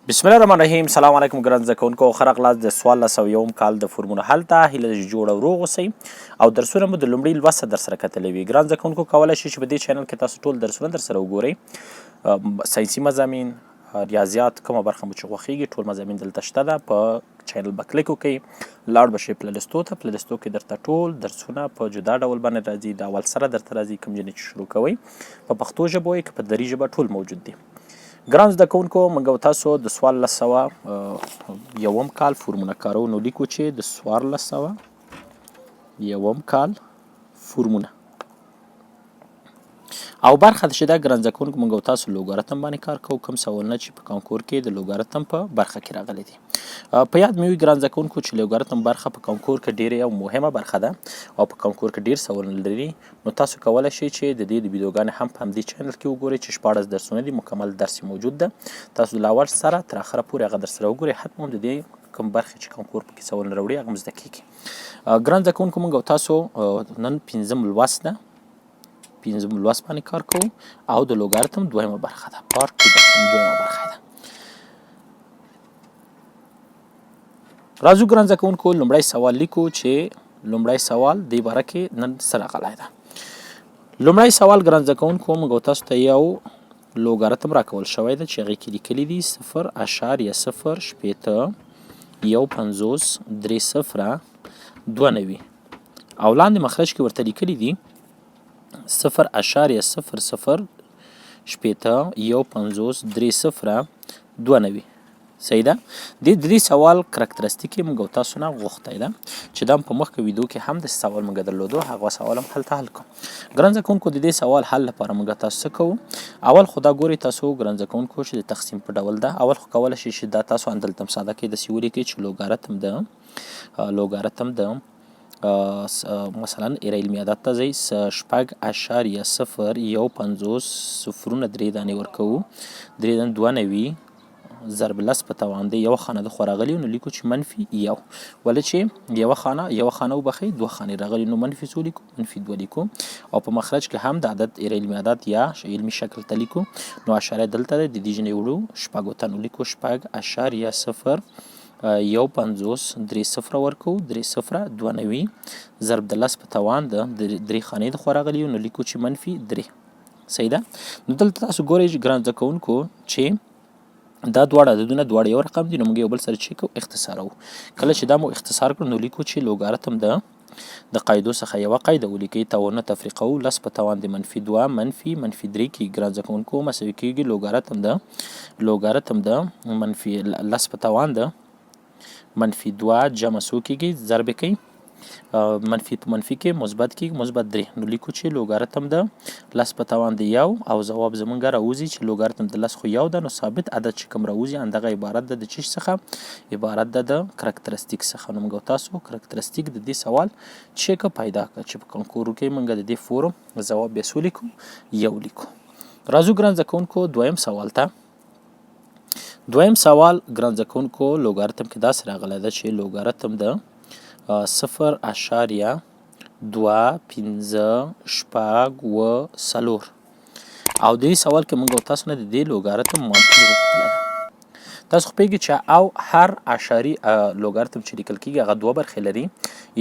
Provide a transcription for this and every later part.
بسم الله الرحمن الرحیم. سلام علیکم ګران زده کوونکو، ښه راغلاست د 1401 کال د فورمونه حل ته. هیله ده چې جوړ او روغ اوسئ او درسونه مو د لومړي لوست درسره کتلي وي. ګران زده کوونکو، کولی شئ چې په دې چینل کې تاسو ټول درسونه درسره وګورئ. ساینسي مضامین، ریاضیات، کومه برخه مو چې خوښیږي ټول مضامین دلته شته ده. په چینل به کلیک وکړئ، لاړ به شئ پلیلیستو ته. پلیلیستو کې درته ټول درسونه په جدا ډول باندې راځي. د اول سره درته راځي، کوم ځینې چې شروع کوئ په پښتو ژبه وي که په دري ژبه، ټول موجود دي. ګران زده کوونکو، موږ او تاسو د 1401 کال فورمونه کارو. نو لیکو چې د 1401 کال فورمونه او برخه چې دا ګران زده کوونکو موږ او تاسو لوګارتم باندې کار کوو. کوم سوالونه چې په کانکور کې د لوګارتم په برخه کې راغلي دي. په یاد مې وي ګران زده کوونکو چې لوګارتم برخه په کانکور کې ډېره یو مهمه برخه ده او په کانکور کې ډېر سوالونه لري. نو تاسو کولی شئ چې د دې د ویډیوګانې هم په همدې چینل کې وګورئ چې 14 درسونه دي، مکمل درس موجود ده. تاسو له اول سره تر اخره پورې هغه درس وګورئ. حتما د دې کوم برخې چې کانکور پکې سوالونه راوړي هغه زده کیږي. ګران زده کوونکو، موږ او تاسو نن 5م لوست ده، 5م لوست باندې کار کوو او د لوګارتم دویمه برخه ده، پارت 2 ده، دویمه برخه ده. راځو ګران زده کوونکو، لومړی سوال لیکو چې لومړی سوال دې باره کې نن څه راغلی ده. لومړی سوال ګران زده کوونکو، موږ تاسو ته یو لوګارتم راکول شوی ده چې هغې کې لیکلي دي 0.050 او لاندې مخرج کې ورته لیکلي دي 0.050 صحیح ده. د دې سوال کرکټرستیک یې موږ تاسو نه غوښتی ده چې دا په مخکې ویډیو کې هم د سوال موږ درلودو، هغه سوال هم هلته حل کوو. ګران زده کوونکو، د دې سوال حل لپاره موږ تاسو څه کوو؟ اول خو دا ګورئ تاسو ګران زده کوونکو چې د تقسیم په ډول ده. اول خو کولی شئ چې دا تاسو همدلته ساده کې داسې ولیکئ چې لوګارتم د مثلا ایره علمي عدد ته ځئ 0.050 صفرونه 3 دانې ورکوو، 3 دانې 92 ضرب لس په توان دی. یوه خانه د خوا راغلي نو لیکو چې منفي یو، ولې چې یوه خانه وبخئ، دوه خانې راغلي نو منفي څو لیکو؟ منفي 2 لیکو. او په مخرج کې هم د عدد ایره علمي عدد یا علمي شکل ته لیکو. نو اشاره دلته ده، د دې ژنې وړو شپږو ته نو لیکو 0.050 ورکو، 3.092 ضرب د لس په توان د 3 خانې د خوا راغلي نو لیکو چې منفي 3. صحیح ده. نو دلته تاسو ګورئ ګران زده کوونکو چې دا دواړه عددونه دواړه یو رقم دي. نو موږ یو بل سره چې کوو اختصاروو. کله چې دا مو اختصار کړو نو لیکو چې لوګارتم د قاعدو څخه یوه قاعده ولیکئ، توانونه تفریقوو، لس په توان د منفي 2 منفي 3 کېږي. ګران زده کوونکو مساوي کېږي لوګارتم د منفي لس په توان د منفي 2 جمع څو کېږي؟ ضرب کوي، منفي په منفي کې مثبت کېږي، مثبت 3. نو لیکو چې لوګارتم د لس په توان د یو او ځواب زمونږ راوځي چې لوګارتم د لس خو یو ده. نو ثابت عدد چې کوم راوځي همدغه عبارت ده د چی څخه؟ عبارت ده د کرکټرستیک څخه. نو موږ تاسو کرکټرستیک د دې سوال چیک پیدا کړه چې په کانکور کې موږ د دې فورم ځواب بیا څو لیکو؟ یو لیکو. راځو ګران زده کوونکو دویم سوال ته. دویم سوال ګران زده کوونکو لوګارتم کې داسې راغلی ده چې لوګارتم د 0.25 او د دې سوال کې موږ تاسو نه د دې لوګارتم منطق غوښتلی ده. تاسو خو پوهېږئ چې او هر اعشاري لوګارتم چې لیکل کېږي هغه دوه برخې لري.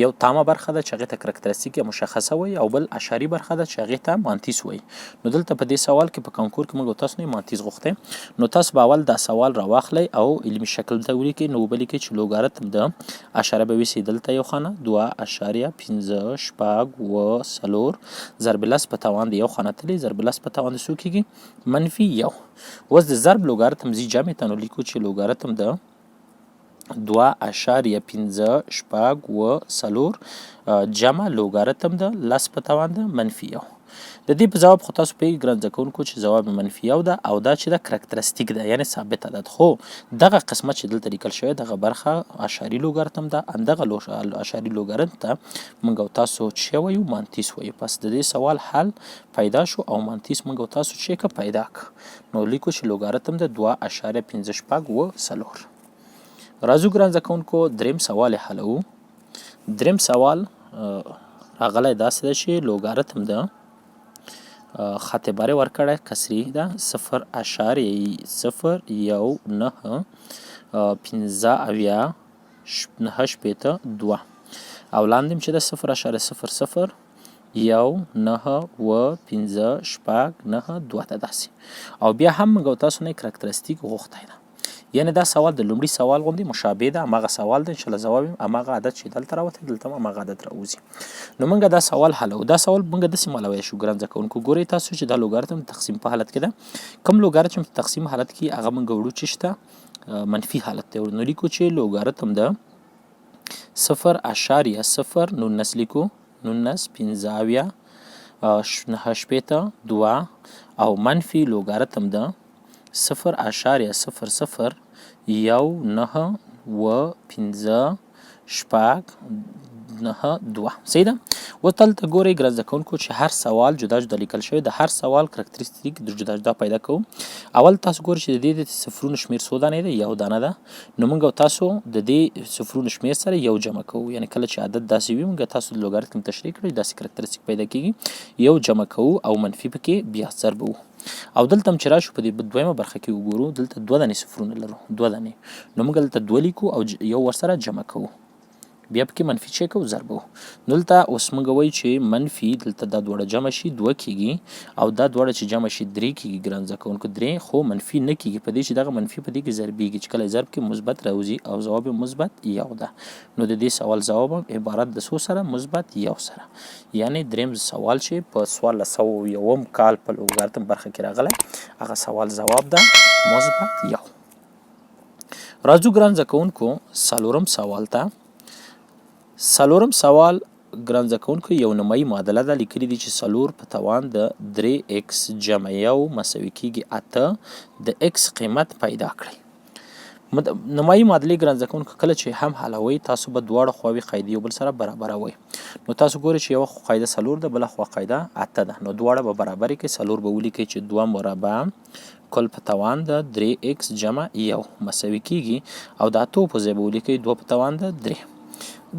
یو تامه برخه ده چې هغې ته کرکټرستیک یا مشخصه وایي، او بل اعشاري برخه ده چې هغې ته مانتیس وایي. نو دلته په دې سوال کې په کانکور کې موږ تاسو نه مانتیس غوښتی. نو تاسو به اول دا سوال راواخلئ او علمي شکل ته ولیکئ. نو وبه لیکئ چې لوګارتم د اشاره به ویسئ دلته یو خانه 2.550 ضرب لس په توان د یو خانه تللی، ضرب لس په توان د څو کېږي؟ منفي یو. اوس د ضرب لوګارتم ځي جمع ته نو لیکو چې لوګارتم د 2.550 جمع لوګارتم د لس په توان د منفي یو. د دې په ځواب خو تاسو پوهېږئ ګران زده کوونکو چې ځواب منفي یو ده او دا چې ده کرکټرستیک ده، یعنې ثابت عدد. خو دغه قسمه چې دلته لیکل شوی دغه برخه اعشاري لوګارتم ده. همدغه اعشاري لوګارتم ته موږ او تاسو چې وایو مانتیس وایو. پس د دې سوال حل پیدا شو او مانتیس موږ او تاسو چې پیدا کړ. نو لیکو چې لوګارتم د 2.550. راځو ګران زده کوونکو دریم سوال یې حلوو. دریم سوال راغلی داسې ده چې لوګارتم د خط باره ورکړی کسری ده 0.019 پنځه اویا نهه شپېته دوه او لاندې چې ده 0.00 یو نهه اوه پنځه شپږ نهه دوه ته داسې او بیا هم موږ تاسو نه کرکټریستیک غوښتی ده. یعنې دا سوال د لومړي سوال غوندې مشابه ده، هماغه سوال دی انشاءالله ځواب یې هماغه عدد چې دلته راوتی دلته هم هماغه عدد راوځي. نو موږ دا سوال حلو. دا سوال موږ داسې حلولی شو ګران زده کوونکو. ګورئ تاسو چې دا لوګارتم تقسیم په حالت کې ده. کوم لوګارتم چې تقسیم حالت کې هغه موږ وړو چې شته منفي حالت دی. نو لیکو چې لوګارتم ده 0.019 لیکو 19 پنځه اویا نهه شپېته دوه او منفي لوګارتم ده 0.00 یو نهه اوه پنځه شپږ نهه دوه. صحیح ده. اوس دلته ګورئ ګران زده کوونکو چې هر سوال جدا جدا لیکل شوی. د هر سوال کرکټریستیک جدا جدا پیدا کوو. اول تاسو ګورئ چې د دې د صفرونو شمېر څو دانې ده؟ یو دانه ده. نو موږ تاسو د دې صفرونو شمېر سره یو جمع کوو. یعنې کله چې عدد داسې وي موږ تاسو د لوګارتم تشریح کړئ داسې کرکټریستیک پیدا کیږي. یو جمع کوو او منفي پکې بیا ضربوو. او دلته هم چې راشو په دې دویمه برخه کې وګورو دلته دوه دانې صفرونه لرو، دوه دانې. نو موږ دلته دوه لیکو او یو ورسره جمع کوو. بیا پکې منفي چې کوو ضربو. نو دلته اوس موږ وایو چې منفي دلته دا دواړه جمع شي دوه کېږي او دا دواړه چې جمع شي درې کېږي ګران زده کوونکو. درې خو منفي نه کېږي په دې چې دغه منفي په دې کې ضربېږي چې کله ضرب کې مثبت راوځي او ځواب یې مثبت یو ده. نو د دې سوال ځواب هم عبارت د څو سره؟ مثبت یو سره. یعنې دریم سوال چې په 1401 کال په لوګارتم برخه کې راغلی هغه سوال ځواب ده مثبت یو. راځو ګران زده کوونکو څلورم سوال ته. څلورم سوال ګران زده کوونکو یو نیمایي معادله ده. لیکلي دي چې 4 په توان د 3x جمع یو مساوي کېږي 8 د x قیمت پیدا کړئ. نیمایي معادلې ګران زده کوونکو کله چې هم حلوئ تاسو به دواړه خواوې قاعدې یو بل سره برابروئ. نو تاسو ګورئ چې یوه خوا قاعده 4 ده بله خوا قاعده 8 ده. نو دواړه به برابرې کړئ. 4 به ولیکئ چې 2 مربع کل په توان د 3x جمع یو مساوي کېږي او د 8 په ځای به ولیکئ 2 په توان د 3.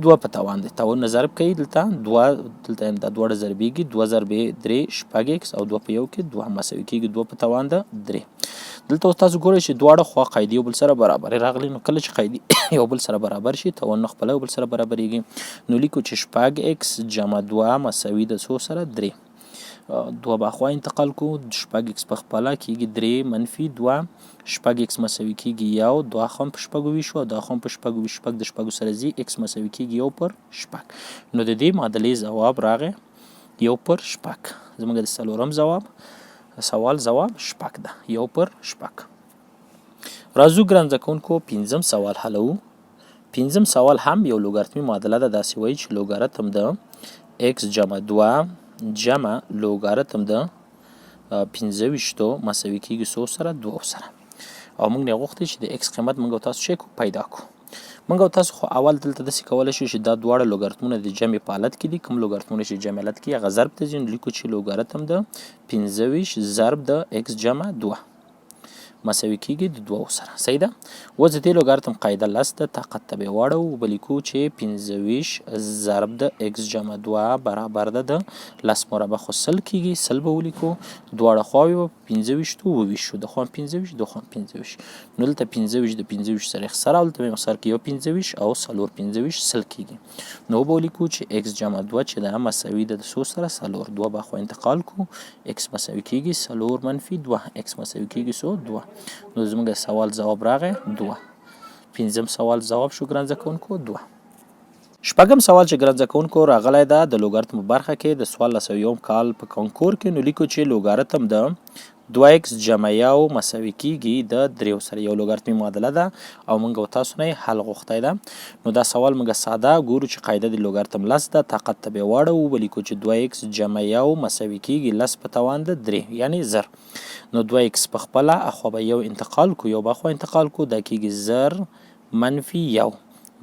2 په توان دی. توان ضرب کوي دلته 2 دلته دا دواړه ضربېږي 2 ضربې 3 شپږ x او 2 په یو کې 2 مساوي کېږي 2 په توان د 3. دلته اوس تاسو ګورئ چې دواړه خوا قاعدې یو بل سره برابرې راغلي. نو کله چې قاعدې یو بل سره برابر شي توان خپله یو بل سره برابرېږي. نو لیکو چې شپږ x جمع 2 مساوي د څو سره 3. 2 به خوا انتقال کو شپږ x په خپله کېږي 3 منفي 2 شپږ x مساوي کېږي یو 2 خوا په شپږو ویشو او 2 خوا په شپږو ویشو شپږ د شپږو سره ځي x مساوي کېږي یو پر شپږ. نو د دې معادلې ځواب راغی یو پر شپږ. زموږ د څلورم سوال ځواب شپږ ده یو پر شپږ. راځو ګران زده کوونکو پنځم سوال حلوو. پنځم سوال هم یو لوګارتمي معادله ده. داسې وایي چې لوګارتم د x جمع 2 جمع لوګارتم د 25 مساوي کېږي 100 سره 2 سره. او موږ نه غوښتي چې د x قیمت موږ تاسو چې پیدا کو. موږ تاسو خو اول دلته داسې کولی شو چې دا دواړه لوګارتمونه د جمع په حالت کې دي. کوم لوګارتمونه چې جمع حالت کې هغه ضرب ته ځي. نو لیکو چې لوګارتم د 25 ضرب د x جمع 2 مساوي کېږي د 2 سره. صحیح ده. اوس د دې لوګارتم قاعده 10 ده. طاقت ته به یې واړوو وبه لیکو چې 25 ضرب د x جمع 2 برابر ده د 10 مربع خو 100 کېږي 100 به ولیکو. دواړه خواوې به 25 وویشو د خوا 25 د خوا 25. نو دلته 25 د 25 سره اختصار او دلته به یې اختصار کې یو 25 او 4 25 100 کېږي. نو به ولیکو چې x جمع 2 چې ده مساوي ده د 100 سره 4 2 به خوا انتقال کو x مساوي کېږي 4 منفي 2 x مساوي کېږي 2. نو زموږ سوال ځواب راغی 2. پنځم سوال ځواب شو ګران زده کوونکو 2. شپږم سوال چې ګران زده کوونکو راغلی ده د لوګارتم په برخه کې د 1401 کال په کانکور کې. نو لیکو چې لوګارتم د 2x جمع یو مساوي کېږي د 3 سره. یو لوګارتمي معادله ده او موږ تاسو نه حل غوښتی ده. نو دا سوال موږ ساده ګورو چې قاعده د لوګارتم 10 ده. طاقت ته به یې واړوو وبه لیکو چې 2x جمع یو مساوي کېږي 10 په توان د 3 یعنې زر. نو 2x په خپله اخوا به یو انتقال کو یو به اخوا انتقال کو دا کېږي زر منفي یو.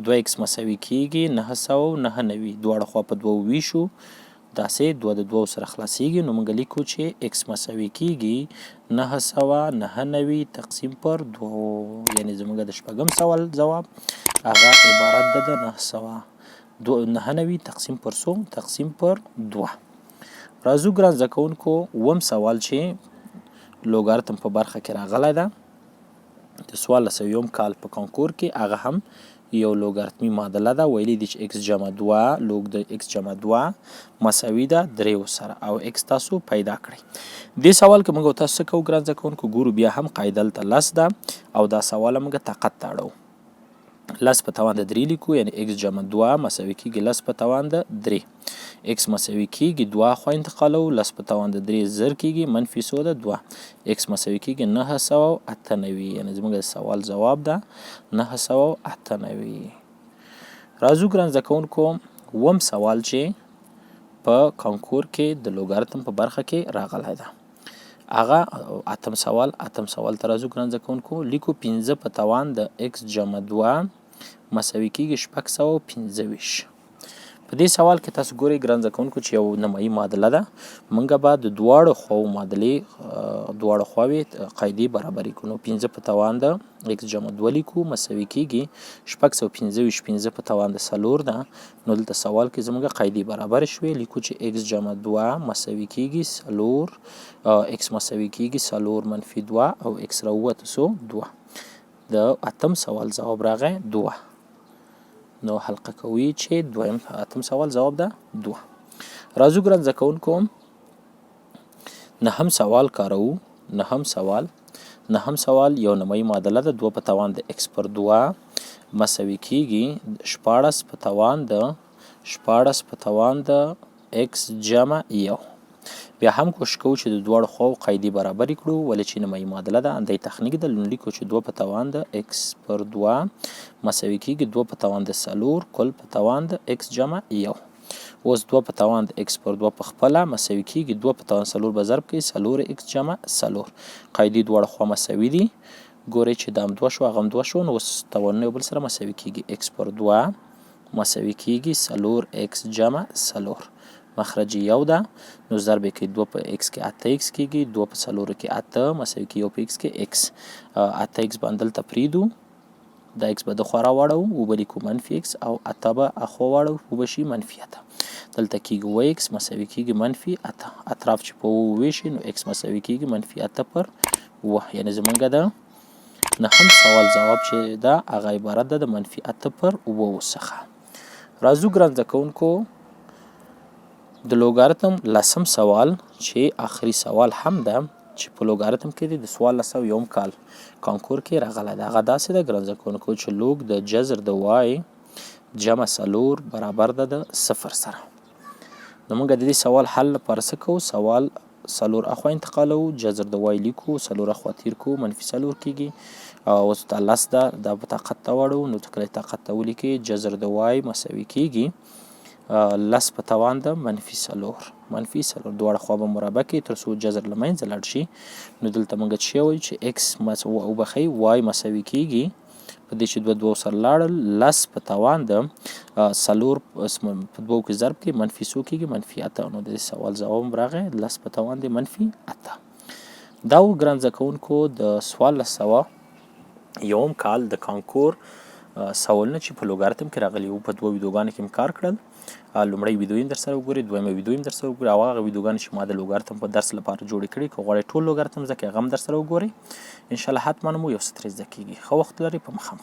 2x مساوي کېږي 999 دواړه خوا په 2 ویشو داسې 2 د 2 سره خلاصیږي. نو موږ لیکو چې x مساوي کېږي 999 تقسیم پر 2 یعنې زموږ د شپږم سوال ځواب هغه عبارت ده د 999 تقسیم پر 100 تقسیم پر 2. راځو ګران زده کوونکو اووم سوال چې لوګارتم په برخه کې راغلی ده د 1401 کال په کانکور کې هغه هم یو لوګارتمي معادله ده ویلي دي چې x جمع 2 لوګ د x جمع 2 مساوي ده 3 سره او x تاسو پیدا کړئ. دې سوال کې موږ تاسو څه کوو ګران زده کوونکو ګورو بیا هم قاعده دلته لس ده او دا سوال موږ طاقت ته اړوو. لس په توان د 3 لیکو یعنی x جمع 2 مساوي کیږي لس په توان د 3 x مساوي کیږي 2 خوا انتقالو لس په توان د 3 زر کیږي منفي سو د 2 x مساوي کیږي 998 یعنی زموږ د سوال جواب ده 998. راځو ګران زده کوونکو اووم سوال چې په کانکور کې د لوګارتم په برخه کې راغلی ده هغه اتم سوال ته راځو ګران زده کوونکو لیکو 15 په توان د x جمع 2 مساوي کیږي 625. په دې سوال کې تاسو ګورئ ګران زده کوونکو چې یو نمایي معادله ده موږ به د دواړو خواو معادلې دواړو خواوې قاعدې برابرې کړو. 15 په توان د x جمع 2 لیکو مساوي کیږي 625 15 په توان د 4 ده نو دلته سوال کې زموږ قاعدې برابر شوې لیکو چې x جمع 2 مساوي کیږي 4 x مساوي کیږي 4 منفي 2 او x راووته سو 2. د اتم سوال جواب راغی 2 نو حلقه کوي چې دویم اتم سوال جواب ده 2. راځو ګران زده کوونکو نهم سوال کارو. نهم سوال یو نمایي معادله ده 2 په توان د x پر 2 مساوي کیږي 14 په توان د x جمع 1. بیا هم کوشش کوو چې د دواړو خواو قاعدې برابرې کړو ولې چې نمایي معادله ده اندی تخنیک ده نو لیکو چې 2 په توان د x پر 2 مساوي کیږي 2 په توان د 4 کل په توان د x جمع 1. اوس 2 په توان د x پر 2 په خپله مساوي کیږي 2 په توان 4 به ضرب کوي 4 x جمع 4 قاعدې دواړه خوا مساوي دي ګورئ چې دا هم 2 شو هغه هم 2 شو نو اوس توانونه یو بل سره مساوي کیږي x پر 2 مساوي کیږي 4 x جمع 4 مخرج یو ده نو ضرب کې 2 په x کې 8x کیږي 2 په 4 کې 8 مساوي کې 1 په x کې x 8x باندې دلته پریدو دا x به د خوا راواړو وبه لیکو منفي x او 8 به اخوا واړو وبه شي منفي 8 دلته کیږي و x مساوي کیږي منفي 8 اطراف چې په و ویشي نو x مساوي کیږي منفي 8 پر و یعنی زمونږ د نهم سوال جواب چې دا هغه عبارت ده د منفي 8 پر و څخه. راځو ګران زده کوونکو د لوګارتم لسم سوال چې آخري سوال هم ده چې په لوګارتم کې د 1401 کال کانکور کې راغلی ده هغه داسې ده ګران زده کوونکو چې لوګ د جذر د وای جمع 4 برابر ده د 0 سره. نو موږ د دې سوال حل لپاره څه کوو سوال 4 اخوا انتقالو جذر د وای لیکو 4 اخوا تیر کو منفي 4 کیږي اوس دا لس ده دا په طاقت ته واړو نو کله طاقت ته ولیکي جذر د وای مساوي کیږي لس په توان د منفي 4 دواړه خوا به مربع کې تر څو جذر له منځه لاړ شي نو دلته موږ چې وایو چې x وبخښئ وای مساوي کیږي په دې چې 2 سره لاړل لس په توان د 4 په 2 کې ضرب کې منفي څو کیږي منفي 8 نو د سوال جواب راغی لس په توان د منفي 8. دا و ګران زده کوونکو د 1401 کال د کانکور سوالونه چې په لوګارتم کې راغلي وو په 2 ویډیوګانو کې کار کړل. لومړی ویډیو یې در سره وګورئ دویمه ویډیو یې در سره وګورئ او هغه ویډیوګانې چې ما د لوګارتم په درس لپاره جوړې کړي که غواړئ ټول لوګارتم زده کړئ هغه هم در سره وګورئ انشاءالله حتما مو یو څه ترې زده کیږي. ښه وخت لرئ په مخه.